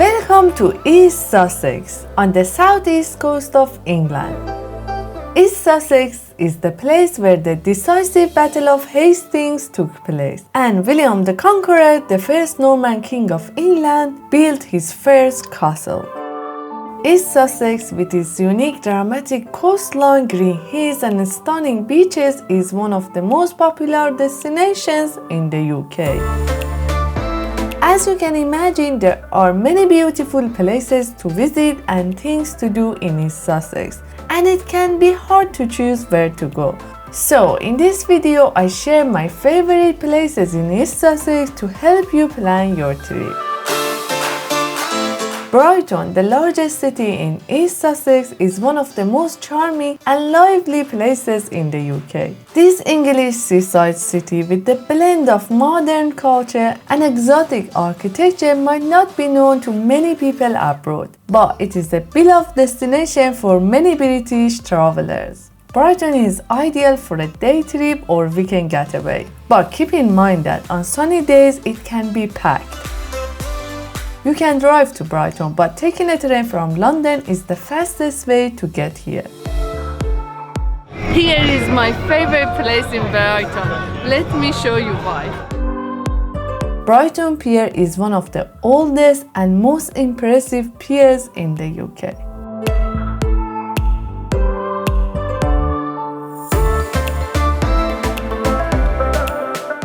Welcome to East Sussex on the southeast coast of England. East Sussex is the place where the decisive Battle of Hastings took place, and William the Conqueror, the first Norman king of England, built his first castle. East Sussex, with its unique dramatic coastline, green hills and stunning beaches, is one of the most popular destinations in the UK. As you can imagine, there are many beautiful places to visit and things to do in East Sussex, and it can be hard to choose where to go. So, in this video, I share my favorite places in East Sussex to help you plan your trip. Brighton, the largest city in East Sussex, is one of the most charming and lively places in the UK. This English seaside city with the blend of modern culture and exotic architecture might not be known to many people abroad, but it is a beloved destination for many British travelers. Brighton is ideal for a day trip or weekend getaway, but keep in mind that on sunny days it can be packed. You can drive to Brighton, but taking a train from London is the fastest way to get here. Here is my favorite place in Brighton. Let me show you why. Brighton Pier is one of the oldest and most impressive piers in the UK.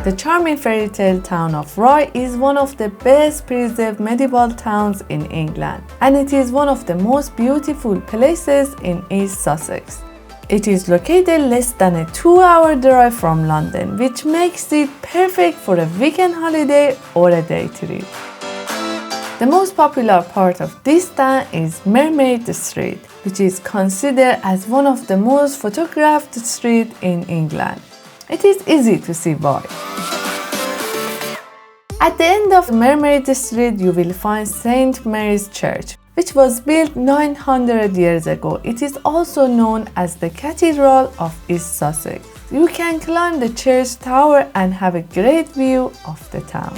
The charming fairy tale town of Rye is one of the best preserved medieval towns in England, and it is one of the most beautiful places in East Sussex. It is located less than a 2-hour drive from London, which makes it perfect for a weekend holiday or a day trip. The most popular part of this town is Mermaid Street, which is considered as one of the most photographed streets in England. It is easy to see why. At the end of Mermaid Street, you will find St. Mary's Church, which was built 900 years ago. It is also known as the Cathedral of East Sussex. You can climb the church tower and have a great view of the town.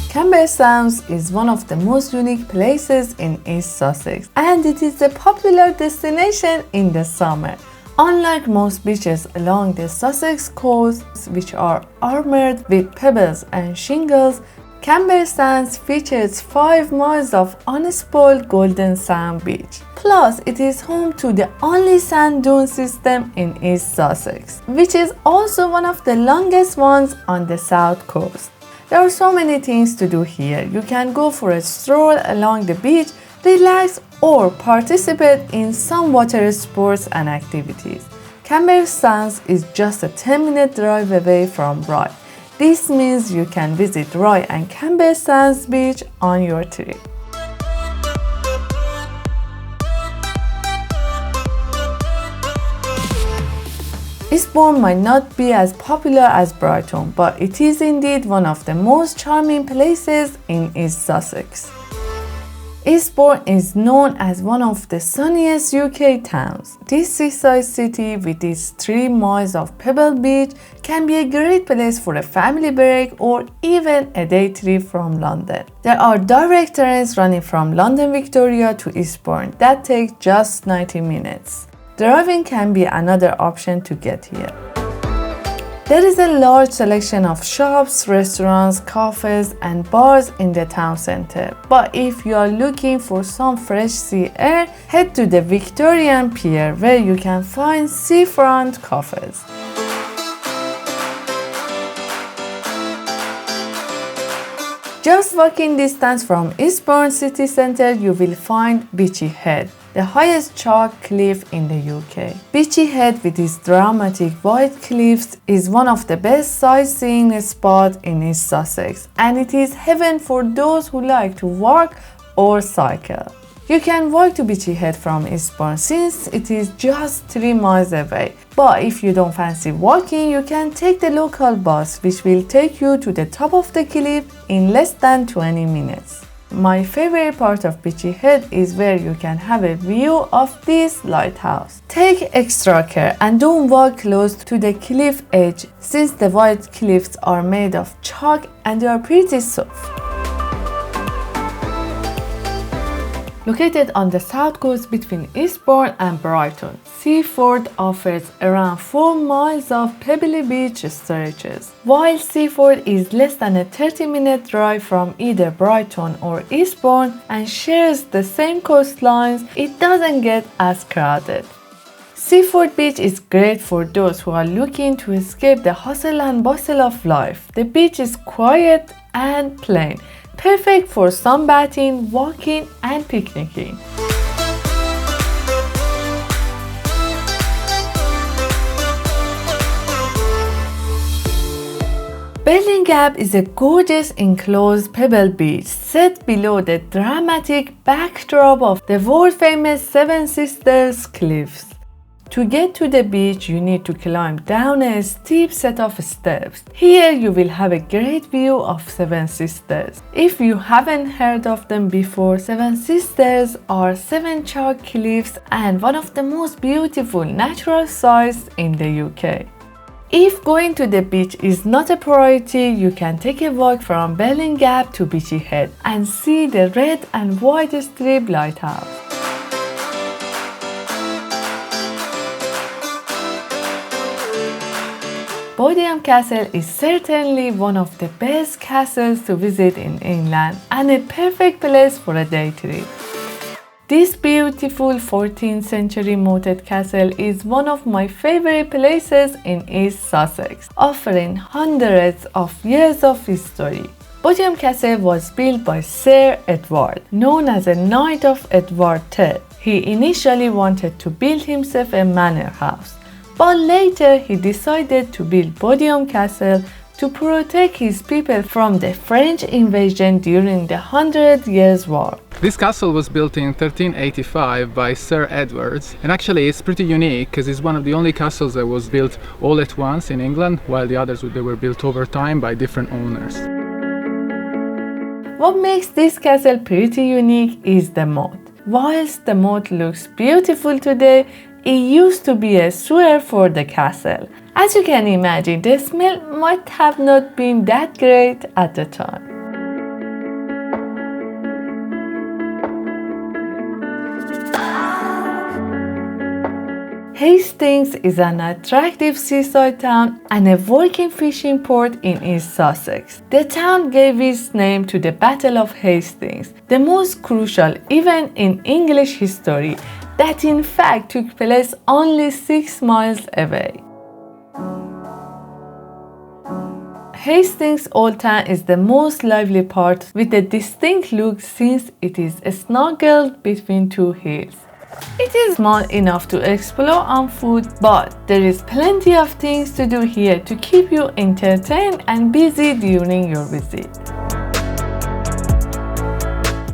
Camber Sands is one of the most unique places in East Sussex, and it is a popular destination in the summer. Unlike most beaches along the Sussex coast, which are armored with pebbles and shingles, Camber Sands features 5 miles of unspoiled golden sand beach. Plus, it is home to the only sand dune system in East Sussex, which is also one of the longest ones on the south coast. There are so many things to do here. You can go for a stroll along the beach, relax, or participate in some water sports and activities. Camber Sands is just a 10-minute drive away from Rye. This means you can visit Rye and Camber Sands Beach on your trip. Eastbourne might not be as popular as Brighton, but it is indeed one of the most charming places in East Sussex. Eastbourne is known as one of the sunniest UK towns. This seaside city with its 3 miles of pebble beach can be a great place for a family break or even a day trip from London. There are direct trains running from London Victoria to Eastbourne that take just 90 minutes. Driving can be another option to get here. There is a large selection of shops, restaurants, cafes, and bars in the town center. But if you are looking for some fresh sea air, head to the Victorian Pier where you can find seafront cafes. Just walking distance from Eastbourne city center, you will find Beachy Head, the highest chalk cliff in the UK. Beachy Head, with its dramatic white cliffs, is one of the best sightseeing spots in East Sussex, and it is heaven for those who like to walk or cycle. You can walk to Beachy Head from Eastbourne since it is just 3 miles away. But if you don't fancy walking, you can take the local bus, which will take you to the top of the cliff in less than 20 minutes. My favorite part of Beachy Head is where you can have a view of this lighthouse. Take extra care and don't walk close to the cliff edge, since the white cliffs are made of chalk and they are pretty soft. Located on the south coast between Eastbourne and Brighton, Seaford offers around 4 miles of pebbly beach stretches. While Seaford is less than a 30-minute drive from either Brighton or Eastbourne and shares the same coastlines, it doesn't get as crowded. Seaford Beach is great for those who are looking to escape the hustle and bustle of life. The beach is quiet and plain, perfect for sunbathing, walking, and picnicking. Birling is a gorgeous enclosed pebble beach set below the dramatic backdrop of the world-famous Seven Sisters cliffs. To get to the beach, you need to climb down a steep set of steps. Here you will have a great view of Seven Sisters. If you haven't heard of them before, Seven Sisters are 7 chalk cliffs and one of the most beautiful natural sights in the UK. If going to the beach is not a priority, you can take a walk from Birling Gap to Beachy Head and see the red and white strip lighthouse. Bodiam Castle is certainly one of the best castles to visit in England and a perfect place for a day trip. This beautiful 14th century moated castle is one of my favorite places in East Sussex, offering hundreds of years of history. Bodiam Castle was built by Sir Edward, known as a Knight of Edward III. He initially wanted to build himself a manor house, but later he decided to build Bodiam Castle to protect his people from the French invasion during the 100 Years' War. This castle was built in 1385 by Sir Edward, and actually it's pretty unique because it's one of the only castles that was built all at once in England, while the others they were built over time by different owners. What makes this castle pretty unique is the moat. Whilst the moat looks beautiful today, it used to be a sewer for the castle. As you can imagine, the smell might have not been that great at the time. Hastings is an attractive seaside town and a working fishing port in East Sussex. The town gave its name to the Battle of Hastings, the most crucial event in English history that in fact took place only 6 miles away. Hastings Old Town is the most lively part with a distinct look since it is snuggled between 2 hills. It is small enough to explore on foot, but there is plenty of things to do here to keep you entertained and busy during your visit.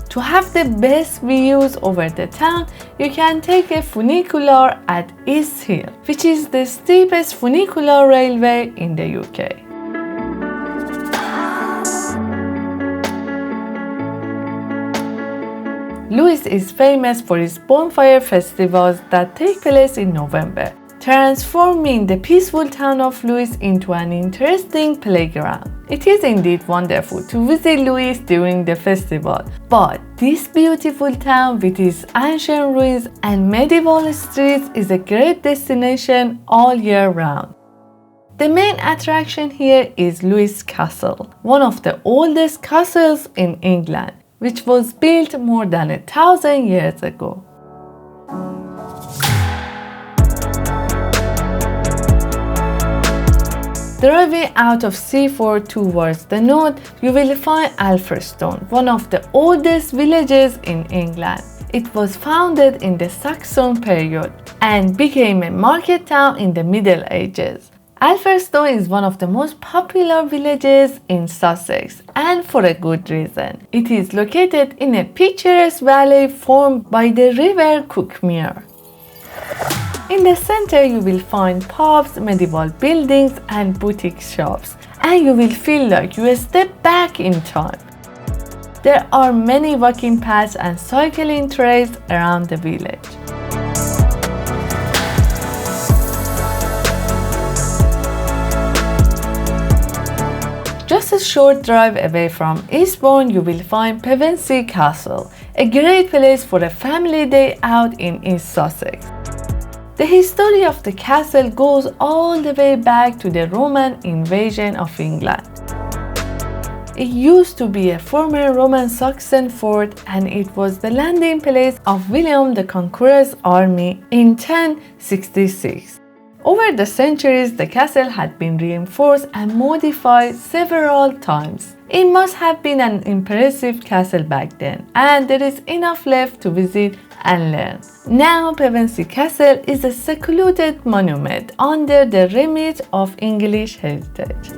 To have the best views over the town, you can take a funicular at East Hill, which is the steepest funicular railway in the UK. Lewes is famous for its bonfire festivals that take place in November, transforming the peaceful town of Lewes into an interesting playground. It is indeed wonderful to visit Lewes during the festival, but this beautiful town with its ancient ruins and medieval streets is a great destination all year round. The main attraction here is Lewes Castle, one of the oldest castles in England, which was built more than 1,000 years ago. Driving out of Seaford towards the north, you will find Alfriston, one of the oldest villages in England. It was founded in the Saxon period and became a market town in the Middle Ages. Alfriston is one of the most popular villages in Sussex, and for a good reason. It is located in a picturesque valley formed by the River Cuckmere. In the center, you will find pubs, medieval buildings, and boutique shops, and you will feel like you step back in time. There are many walking paths and cycling trails around the village. Just Just short drive away from Eastbourne, you will find Pevensey Castle, a great place for a family day out in East Sussex. The history of the castle goes all the way back to the Roman invasion of England. It used to be a former Roman Saxon fort, and it was the landing place of William the Conqueror's army in 1066. Over the centuries, the castle had been reinforced and modified several times. It must have been an impressive castle back then, and there is enough left to visit and learn. Now, Pevensey Castle is a secluded monument under the remit of English heritage.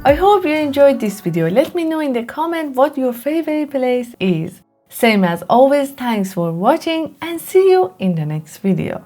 I hope you enjoyed this video. Let me know in the comment what your favorite place is. Same as always, thanks for watching and see you in the next video.